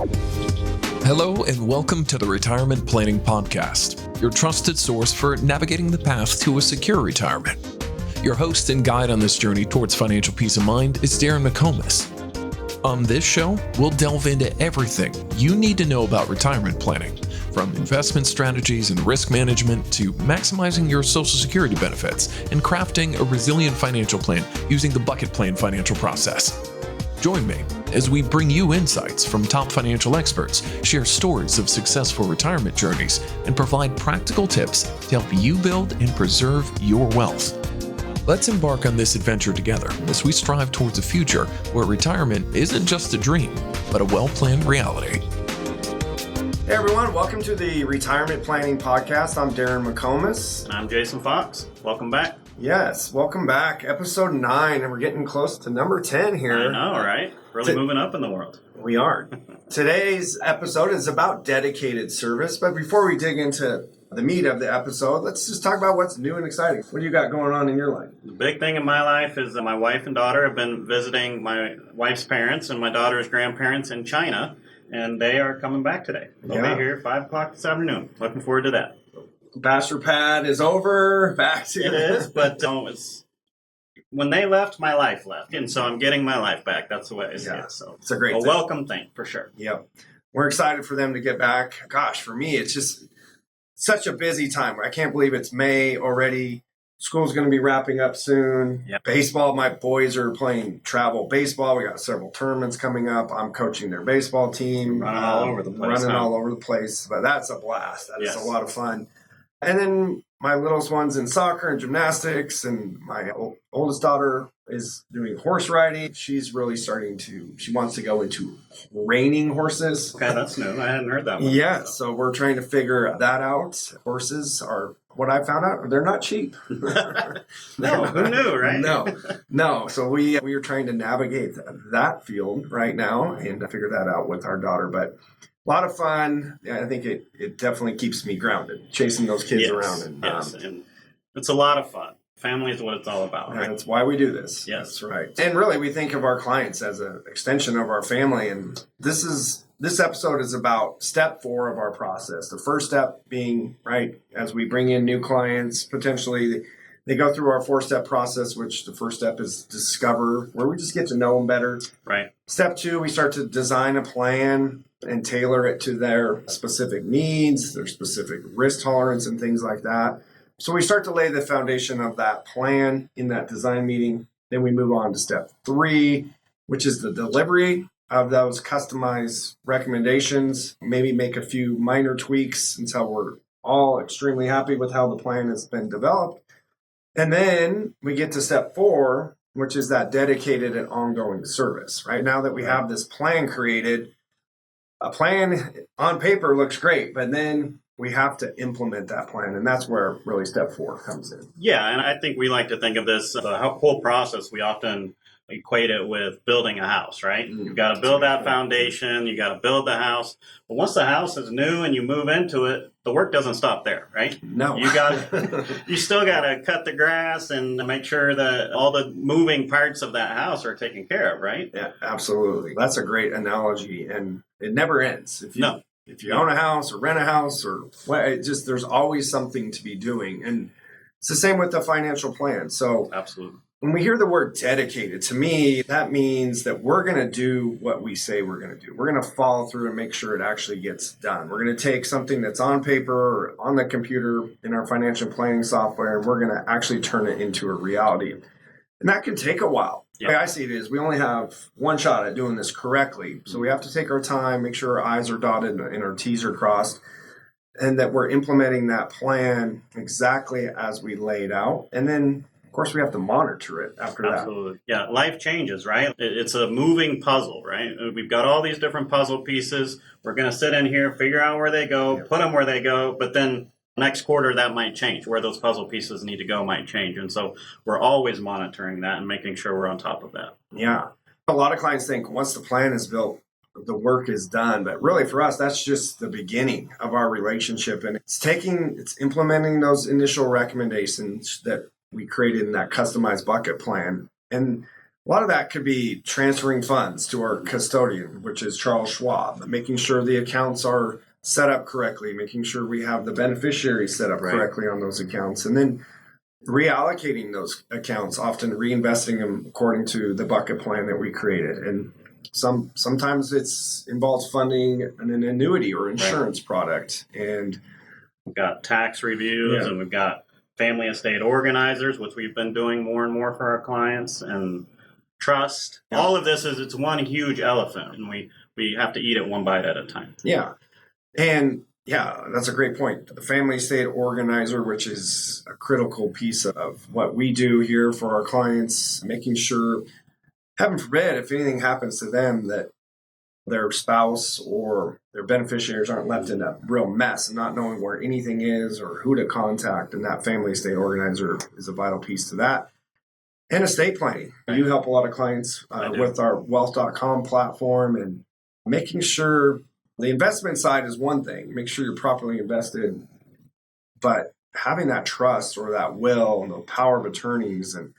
Hello and welcome to the Retirement Planning Podcast, your trusted source for navigating the path to a secure retirement. Your host and guide on this journey towards financial peace of mind is Darren McComas. On this show, we'll delve into everything you need to know about retirement planning, from investment strategies and risk management to maximizing your Social Security benefits and crafting a resilient financial plan using the bucket plan financial process. Join me as we bring you insights from top financial experts, share stories of successful retirement journeys, and provide practical tips to help you build and preserve your wealth. Let's embark on this adventure together as we strive towards a future where retirement isn't just a dream, but a well-planned reality. Hey everyone, welcome to the Retirement Planning Podcast. I'm Darren McComas. And I'm Jason Fox. Welcome back. Yes, welcome back. Episode 9, and we're getting close to number 10 here. I know, right? Really moving up in the world. We are. Today's episode is about dedicated service, but before we dig into the meat of the episode, let's just talk about what's new and exciting. What do you got going on in your life? The big thing in my life is that my wife and daughter have been visiting my wife's parents and my daughter's grandparents in China, and they are coming back today. They'll be here at 5 o'clock this afternoon. Looking forward to that. Bachelor pad is over. Back to it is, but it's when they left, my life left, and so I'm getting my life back. That's the way I see it. So it's a great thing. Welcome thing for sure. Yep, we're excited for them to get back. Gosh, for me, it's just such a busy time. I can't believe it's May already. School's going to be wrapping up soon. Yep. Baseball, my boys are playing travel baseball. We got several tournaments coming up. I'm coaching their baseball team. Running all over the place. But that's a blast. That's a lot of fun. And then my littlest one's in soccer and gymnastics, and my oldest daughter is doing horse riding. She's really she wants to go into reining horses. Okay, that's new. I hadn't heard that one. Yeah, so we're trying to figure that out. Horses are, what I found out, they're not cheap. No, who knew, right? No. So we are trying to navigate that field right now and figure that out with our daughter. But a lot of fun. I think it definitely keeps me grounded, chasing those kids around. And, and it's a lot of fun. Family is what it's all about, right? That's why we do this. Yes. That's right. And really, we think of our clients as an extension of our family. And this episode is about step 4 of our process. The first step being, right, as we bring in new clients, potentially they go through our 4-step process, which the first step is discover, where we just get to know them better. Right. Step 2, we start to design a plan and tailor it to their specific needs, their specific risk tolerance and things like that. So we start to lay the foundation of that plan in that design meeting. Then we move on to step 3, which is the delivery of those customized recommendations, maybe make a few minor tweaks until we're all extremely happy with how the plan has been developed. And then we get to step 4, which is that dedicated and ongoing service. Right now that we have this plan created, a plan on paper looks great, but then we have to implement that plan. And that's where really step 4 comes in. Yeah, and I think we like to think of this, the whole process, we often equate it with building a house, right? You've got to build that foundation, you got to build the house. But once the house is new and you move into it, the work doesn't stop there, right? No. You still got to cut the grass and make sure that all the moving parts of that house are taken care of, right? Yeah, absolutely. That's a great analogy, and it never ends. If you own a house or rent a house there's always something to be doing. And it's the same with the financial plan. So absolutely. When we hear the word dedicated, to me, that means that we're going to do what we say we're going to do. We're going to follow through and make sure it actually gets done. We're going to take something that's on paper or on the computer in our financial planning software, and we're going to actually turn it into a reality. And that can take a while. Yeah. The way I see it is we only have one shot at doing this correctly. So we have to take our time, make sure our I's are dotted and our T's are crossed, and that we're implementing that plan exactly as we laid out. And then, of course, we have to monitor it after that. Absolutely. Yeah, life changes, right? It's a moving puzzle, right? We've got all these different puzzle pieces. We're going to sit in here, figure out where they go, put them where they go, but then next quarter that might change. Where those puzzle pieces need to go might change. And so we're always monitoring that and making sure we're on top of that. Yeah. A lot of clients think once the plan is built, the work is done. But really for us, that's just the beginning of our relationship. And it's implementing those initial recommendations that we created in that customized bucket plan. And A lot of that could be transferring funds to our custodian, which is Charles Schwab, making sure the accounts are set up correctly, making sure we have the beneficiaries set up correctly on those accounts, and then reallocating those accounts, often reinvesting them according to the bucket plan that we created. And sometimes it's involves funding an annuity or insurance product. And we've got tax reviews, and we've got family estate organizers, which we've been doing more and more for our clients, and trust. All of this it's one huge elephant, and we have to eat it one bite at a time. Yeah. And that's a great point. The family estate organizer, which is a critical piece of what we do here for our clients, making sure, heaven forbid, if anything happens to them, that their spouse or their beneficiaries aren't left in a real mess and not knowing where anything is or who to contact. And that family estate organizer is a vital piece to that. And estate planning. You help a lot of clients with our wealth.com platform, and making sure the investment side is one thing, make sure you're properly invested, but having that trust or that will and the power of attorneys and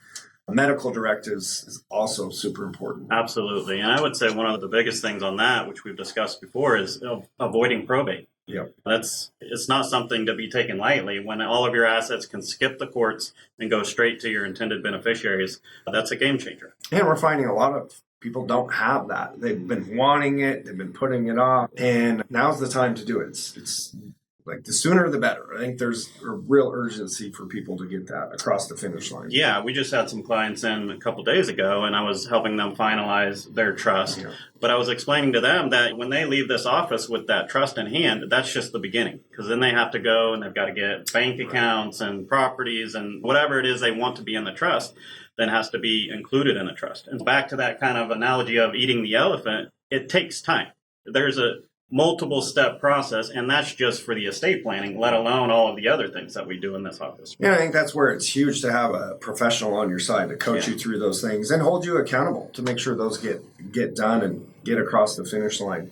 medical directives is also super important. Absolutely. And I would say one of the biggest things on that, which we've discussed before, is avoiding probate. Yep. It's not something to be taken lightly. When all of your assets can skip the courts and go straight to your intended beneficiaries, that's a game changer. And we're finding a lot of people don't have that. They've been wanting it, they've been putting it off, and now's the time to do it. It's like the sooner the better. I think there's a real urgency for people to get that across the finish line. Yeah, we just had some clients in a couple days ago, and I was helping them finalize their trust. Yeah. But I was explaining to them that when they leave this office with that trust in hand, that's just the beginning. Because then they have to go and they've got to get bank accounts and properties and whatever it is they want to be in the trust, then has to be included in the trust. And back to that kind of analogy of eating the elephant, it takes time. There's a multiple step process, and that's just for the estate planning, let alone all of the other things that we do in this office. Yeah, I think that's where it's huge to have a professional on your side to coach you through those things and hold you accountable to make sure those get done and get across the finish line.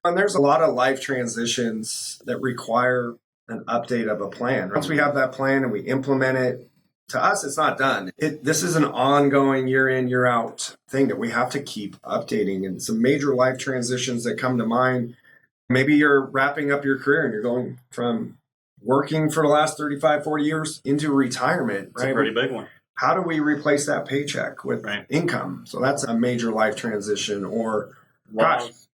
And there's a lot of life transitions that require an update of a plan. Once we have that plan and we implement it, to us, it's not done. This is an ongoing year in, year out thing that we have to keep updating. And some major life transitions that come to mind. Maybe you're wrapping up your career and you're going from working for the last 35, 40 years into retirement. It's a pretty big one. How do we replace that paycheck with income? So that's a major life transition. Or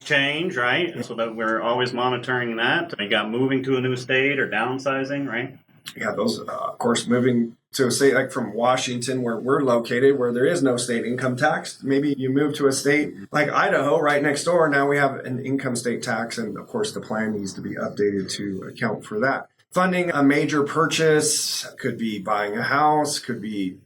change, right? So that we're always monitoring that. You got moving to a new state or downsizing, right? Yeah, those, of course, moving to a state like from Washington, where we're located, where there is no state income tax. Maybe you move to a state like Idaho right next door. Now we have an income state tax. And of course, the plan needs to be updated to account for that. Funding a major purchase could be buying a house, could be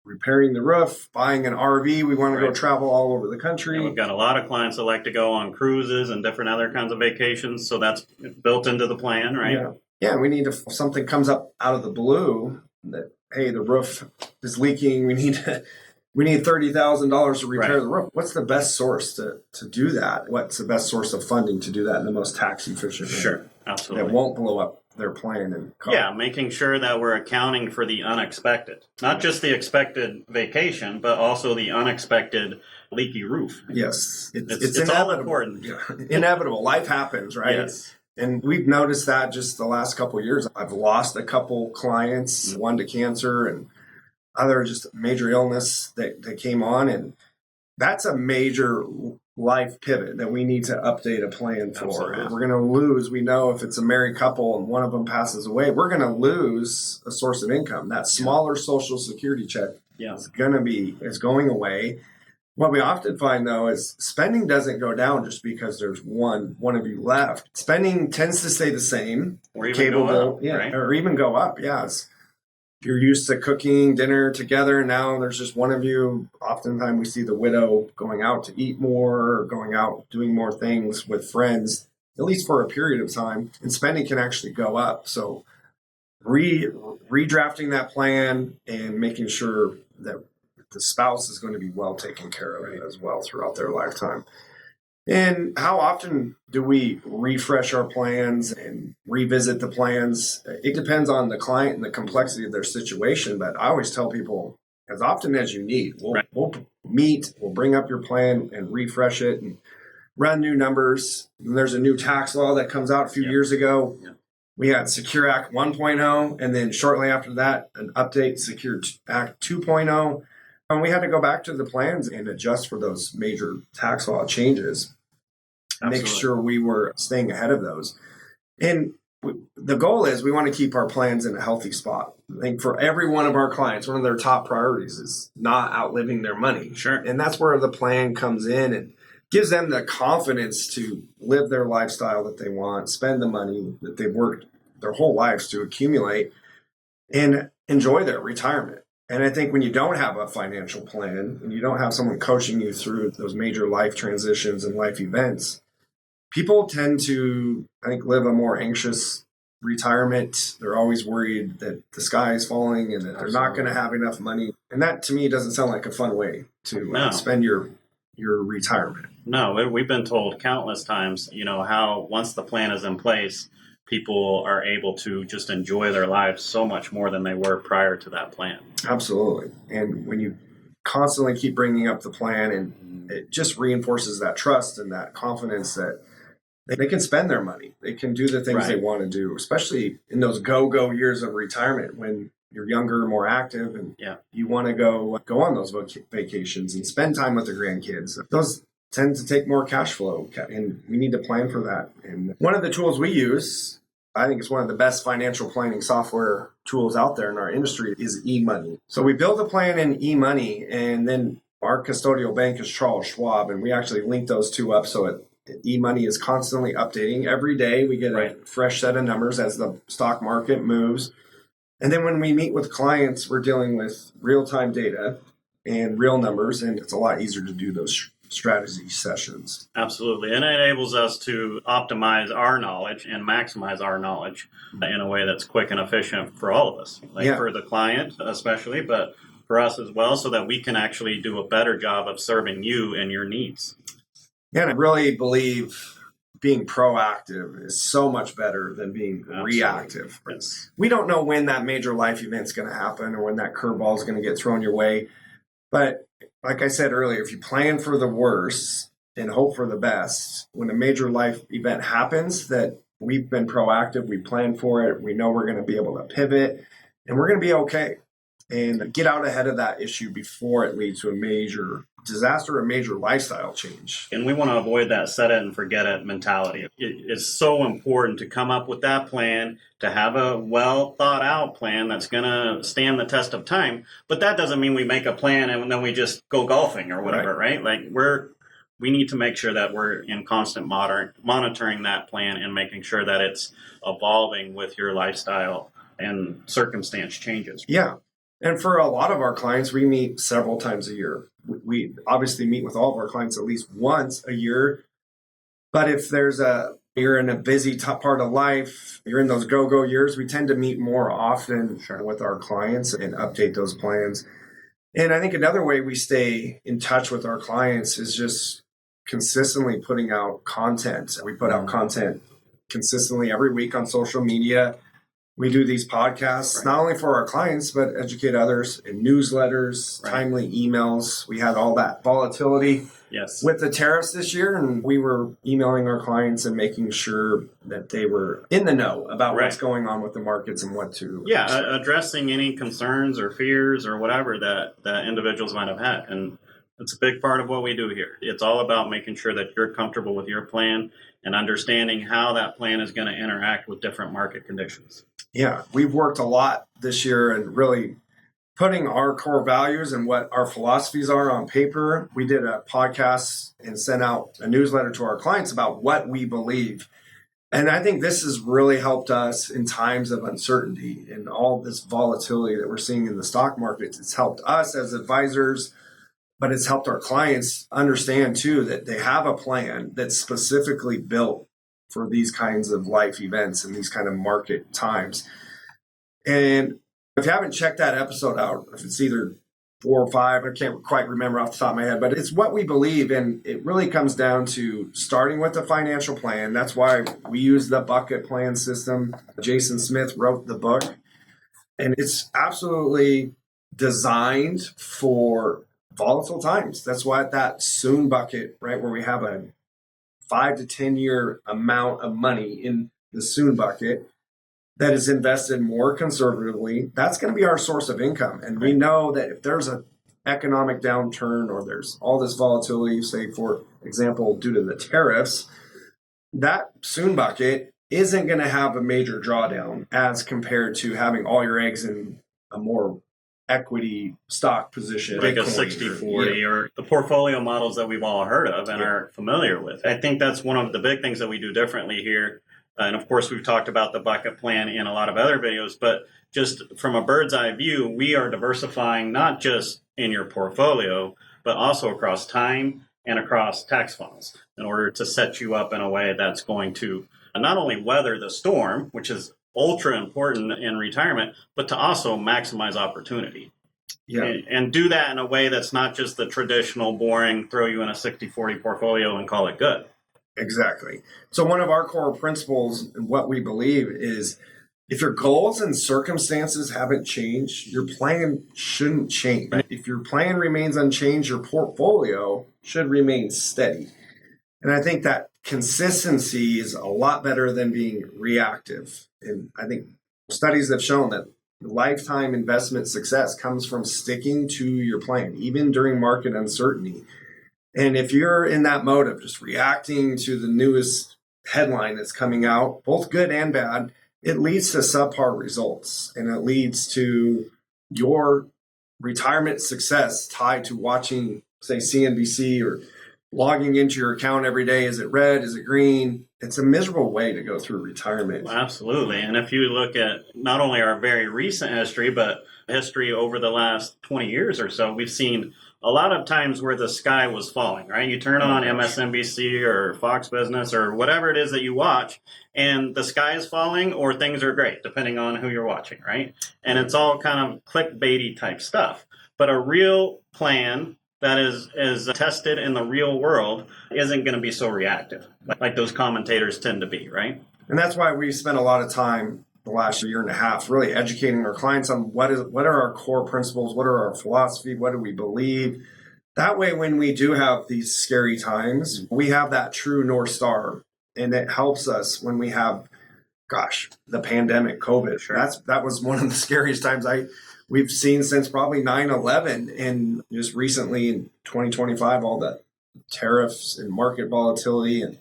repairing the roof, buying an RV. We want to go travel all over the country. We've got a lot of clients that like to go on cruises and different other kinds of vacations. So that's built into the plan, right? Yeah, we need to, if something comes up out of the blue that, hey, the roof is leaking, we need $30,000 to repair the roof. What's the best source to do that? What's the best source of funding to do that in the most tax efficient way? Sure, absolutely. That won't blow up their plan and cost. Yeah, making sure that we're accounting for the unexpected. Not just the expected vacation, but also the unexpected leaky roof. Yes. It's all important. Yeah. Inevitable. Life happens, right? Yes. And we've noticed that just the last couple of years. I've lost a couple clients, one to cancer and other just major illness that came on. And that's a major life pivot that we need to update a plan for. Absolutely. We're going to lose. We know if it's a married couple and one of them passes away, we're going to lose a source of income. That smaller Social Security check is going away. What we often find, though, is spending doesn't go down just because there's one of you left. Spending tends to stay the same. Or even go up, right? Or even go up, yes. You're used to cooking dinner together. Now there's just one of you. Oftentimes we see the widow going out to eat more, or going out doing more things with friends, at least for a period of time. And spending can actually go up. So redrafting that plan and making sure that the spouse is going to be well taken care of as well throughout their lifetime. And how often do we refresh our plans and revisit the plans? It depends on the client and the complexity of their situation. But I always tell people as often as you need. Right. We'll meet, we'll bring up your plan and refresh it and run new numbers. And there's a new tax law that comes out a few years ago. Yep. We had Secure Act 1.0, and then shortly after that, an update, Secure Act 2.0. And we had to go back to the plans and adjust for those major tax law changes. Absolutely. Make sure we were staying ahead of those. And the goal is we want to keep our plans in a healthy spot. I think for every one of our clients, one of their top priorities is not outliving their money. Sure. And that's where the plan comes in and gives them the confidence to live their lifestyle that they want, spend the money that they've worked their whole lives to accumulate, and enjoy their retirement. And I think when you don't have a financial plan and you don't have someone coaching you through those major life transitions and life events, people tend to, I think, live a more anxious retirement. They're always worried that the sky is falling and that they're not going to have enough money. And that, to me, doesn't sound like a fun way to spend your retirement. No, we've been told countless times, how once the plan is in place, people are able to just enjoy their lives so much more than they were prior to that plan. Absolutely. And when you constantly keep bringing up the plan, and it just reinforces that trust and that confidence that they can spend their money. They can do the things they want to do, especially in those go-go years of retirement when you're younger, more active, and you want to go on those vacations and spend time with the grandkids. Those tend to take more cash flow, and we need to plan for that. And one of the tools we use, I think it's one of the best financial planning software tools out there in our industry, is eMoney. So we build a plan in eMoney, and then our custodial bank is Charles Schwab, and we actually link those two up so eMoney is constantly updating. Every day we get a fresh set of numbers as the stock market moves. And then when we meet with clients, we're dealing with real-time data and real numbers, and it's a lot easier to do those strategy sessions. Absolutely. And it enables us to optimize our knowledge and maximize our knowledge in a way that's quick and efficient for all of us, for the client especially, but for us as well, so that we can actually do a better job of serving you and your needs. Yeah, and I really believe being proactive is so much better than being reactive. Yes. We don't know when that major life event's going to happen or when that curveball is going to get thrown your way. But like I said earlier, if you plan for the worst and hope for the best, when a major life event happens, that we've been proactive, we plan for it, we know we're going to be able to pivot, and we're going to be okay. And get out ahead of that issue before it leads to a major disaster or a major lifestyle change. And we want to avoid that set it and forget it mentality. It is so important to come up with that plan, to have a well thought out plan that's going to stand the test of time. But that doesn't mean we make a plan and then we just go golfing or whatever, right? We need to make sure that we're in constant monitoring that plan and making sure that it's evolving with your lifestyle and circumstance changes. Yeah. And for a lot of our clients, we meet several times a year. We obviously meet with all of our clients at least once a year. But if you're in a busy part of life, you're in those go-go years, we tend to meet more often with our clients and update those plans. And I think another way we stay in touch with our clients is just consistently putting out content. We put out content consistently every week on social media. We do these podcasts, not only for our clients, but educate others in newsletters, timely emails. We had all that volatility with the tariffs this year, and we were emailing our clients and making sure that they were in the know about what's going on with the markets and what to... addressing any concerns or fears or whatever that individuals might have had. And it's a big part of what we do here. It's all about making sure that you're comfortable with your plan and understanding how that plan is going to interact with different market conditions. Yeah, we've worked a lot this year and really putting our core values and what our philosophies are on paper. We did a podcast and sent out a newsletter to our clients about what we believe. And I think this has really helped us in times of uncertainty and all this volatility that we're seeing in the stock markets. It's helped us as advisors, but it's helped our clients understand too that they have a plan that's specifically built for these kinds of life events and these kind of market times. And if you haven't checked that episode out, if it's either 4 or 5, I can't quite remember off the top of my head, but it's what we believe. And it really comes down to starting with a financial plan. That's why we use the bucket plan system. Jason Smith wrote the book. And it's absolutely designed for volatile times. That's why that soon bucket, right, where we have a 5 to 10 year amount of money in the soon bucket that is invested more conservatively, that's going to be our source of income. And we know that if there's an economic downturn or there's all this volatility, say, for example, due to the tariffs, that soon bucket isn't going to have a major drawdown as compared to having all your eggs in a more equity stock position. Like a 60-40 or the portfolio models that we've all heard of and are familiar with. I think that's one of the big things that we do differently here. And of course, we've talked about the bucket plan in a lot of other videos, but just from a bird's eye view, we are diversifying not just in your portfolio, but also across time and across tax funds in order to set you up in a way that's going to not only weather the storm, which is ultra important in retirement, but to also maximize opportunity. Yeah. And do that in a way that's not just the traditional, boring, throw you in a 60-40 portfolio and call it good. Exactly. So one of our core principles and what we believe is if your goals and circumstances haven't changed, your plan shouldn't change. If your plan remains unchanged, your portfolio should remain steady. And I think that consistency is a lot better than being reactive. And I think studies have shown that lifetime investment success comes from sticking to your plan, even during market uncertainty. And if you're in that mode of just reacting to the newest headline that's coming out, both good and bad, it leads to subpar results. And it leads to your retirement success tied to watching, say, CNBC or logging into your account every day. Is it red? Is it green? It's a miserable way to go through retirement. Well, absolutely. And if you look at not only our very recent history, but history over the last 20 years or so, we've seen a lot of times where the sky was falling, right? You turn on MSNBC or Fox Business or whatever it is that you watch, and the sky is falling or things are great, depending on who you're watching, right? And it's all kind of clickbaity type stuff. But a real plan that is tested in the real world isn't going to be so reactive like those commentators tend to be, right? And that's why we spent a lot of time the last year and a half really educating our clients on what are our core principles, what are our philosophy, what do we believe. That way, when we do have these scary times, we have that true North Star, and it helps us when we have, the pandemic, COVID. Sure. That was one of the scariest times we've seen since probably 9/11, and just recently in 2025, all the tariffs and market volatility and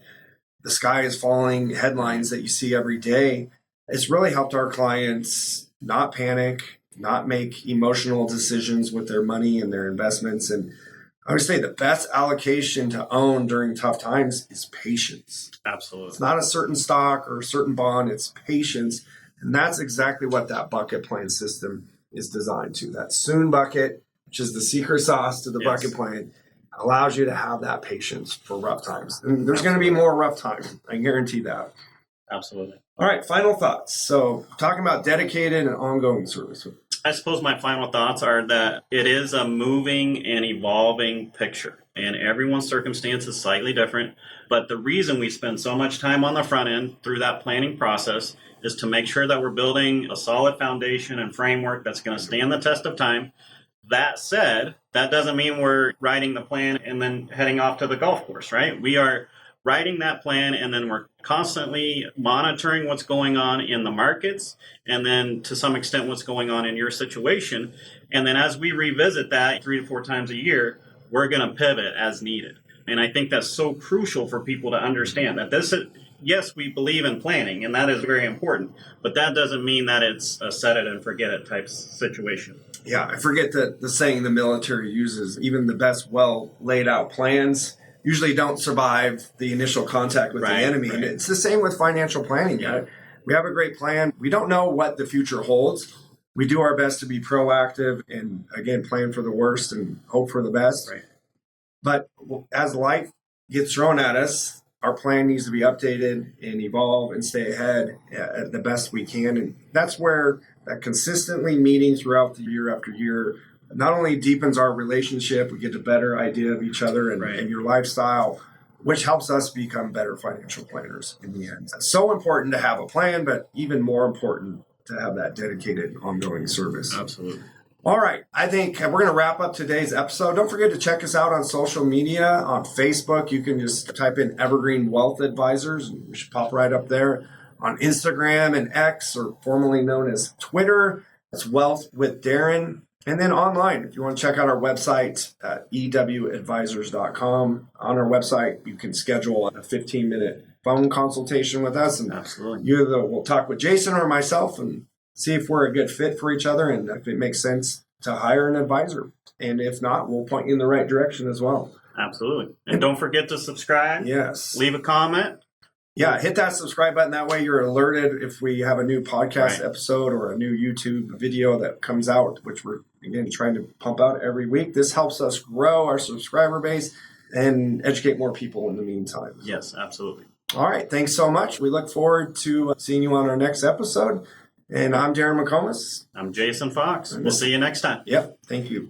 the sky is falling headlines that you see every day. It's really helped our clients not panic, not make emotional decisions with their money and their investments. And I would say the best allocation to own during tough times is patience. Absolutely. It's not a certain stock or a certain bond, it's patience. And that's exactly what that bucket plan system is designed to. That soon bucket, which is the secret sauce to the bucket plan, allows you to have that patience for rough times. And there's going to be more rough times. I guarantee that. Absolutely. All right, final thoughts. So talking about dedicated and ongoing service. I suppose my final thoughts are that it is a moving and evolving picture, and everyone's circumstance is slightly different. But the reason we spend so much time on the front end through that planning process is to make sure that we're building a solid foundation and framework that's going to stand the test of time. That said, that doesn't mean we're writing the plan and then heading off to the golf course, right? We are writing that plan, and then we're constantly monitoring what's going on in the markets, and then to some extent what's going on in your situation. And then as we revisit that 3 to 4 times a year, we're going to pivot as needed. And I think that's so crucial for people to understand that this is, yes, we believe in planning, and that is very important, but that doesn't mean that it's a set it and forget it type situation. Yeah, I forget the saying the military uses, even the best well laid out plans usually don't survive the initial contact with the enemy. Right. And it's the same with financial planning. Yeah. Right? We have a great plan. We don't know what the future holds. We do our best to be proactive and, again, plan for the worst and hope for the best. Right. But as life gets thrown at us, our plan needs to be updated and evolve and stay ahead at the best we can. And that's where that consistently meeting throughout the year after year not only deepens our relationship, we get a better idea of each other and your lifestyle, which helps us become better financial planners in the end. It's so important to have a plan, but even more important to have that dedicated ongoing service. Absolutely. All right. I think we're going to wrap up today's episode. Don't forget to check us out on social media. On Facebook, you can just type in Evergreen Wealth Advisors. And we should pop right up there. On Instagram and X, or formerly known as Twitter, that's Wealth with Darren. And then online, if you want to check out our website at ewadvisors.com. On our website, you can schedule a 15-minute phone consultation with us. And Absolutely. we'll talk with Jason or myself and see if we're a good fit for each other and if it makes sense to hire an advisor. And if not, we'll point you in the right direction as well. Absolutely. And don't forget to subscribe. Yes. Leave a comment. Yeah, hit that subscribe button. That way you're alerted if we have a new podcast Right. episode or a new YouTube video that comes out, which we're, again, trying to pump out every week. This helps us grow our subscriber base and educate more people in the meantime. Yes, absolutely. All right. Thanks so much. We look forward to seeing you on our next episode. And I'm Darren McComas. I'm Jason Fox. We'll see you next time. Yep. Thank you.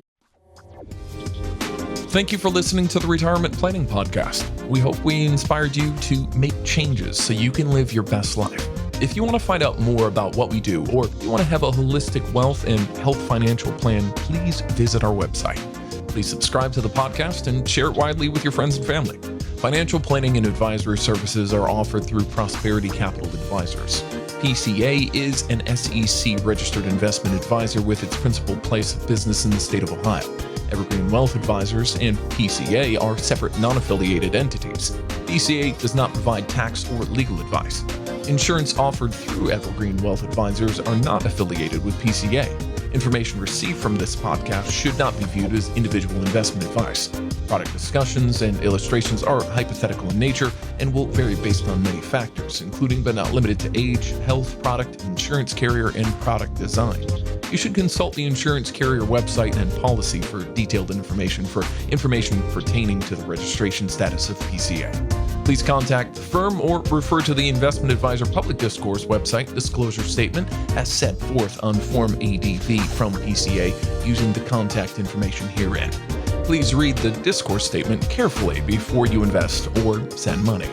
Thank you for listening to the Retirement Planning Podcast. We hope we inspired you to make changes so you can live your best life. If you want to find out more about what we do, or you want to have a holistic wealth and health financial plan, please visit our website. Please subscribe to the podcast and share it widely with your friends and family. Financial planning and advisory services are offered through Prosperity Capital Advisors. PCA is an SEC-registered investment advisor with its principal place of business in the state of Ohio. Evergreen Wealth Advisors and PCA are separate non-affiliated entities. PCA does not provide tax or legal advice. Insurance offered through Evergreen Wealth Advisors are not affiliated with PCA. Information received from this podcast should not be viewed as individual investment advice. Product discussions and illustrations are hypothetical in nature and will vary based on many factors, including but not limited to age, health, product, insurance carrier, and product design. You should consult the insurance carrier website and policy for detailed information pertaining to the registration status of PCA. Please contact the firm or refer to the Investment Advisor Public Discourse website disclosure statement as set forth on Form ADV from PCA using the contact information herein. Please read the discourse statement carefully before you invest or send money.